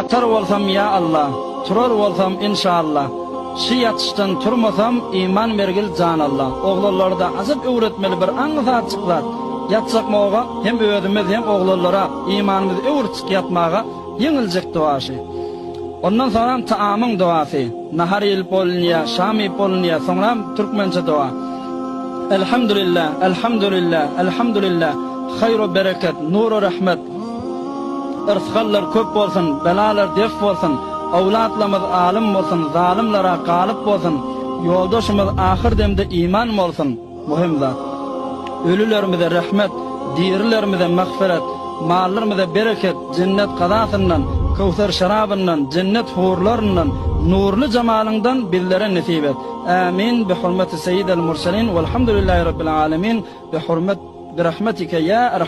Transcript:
Yatar bolsam ya Allah, turar bolsam inşallah. Şu yatıştan turmasam iman bergil can Allah. Oğlanlarda azap öğretmeli bir anızat çıklat. Yatsakmağa hem ödümüz hem oğlanlara imanımız öğretçik yatmağa yenilecek duaşı. Ondan sonra taamın duası. Nahar il polniya, Şami polniya, sonra Türkmençe dua. Elhamdülillah, elhamdülillah, elhamdülillah. Hayru bereket, nuru rahmet. Irskallar köp bolsun, belalar def bolsun. Avlatlarımız alim bolsun, zalimlara galip bolsun. Yoldaşımız ahir demde iman bolsun. Muhim zat. Ölülerimize rahmet, dirilerimize mağfiret, mallarımıza bereket, cennet qadasından, Kevser şarabından, cennet hurlarından, nurlu cemalından bizlere nasip et. Amin. Bi hurmeti seyyidel murselin velhamdülillahi rabbil alamin. Bi hurmet bi rahmetike ya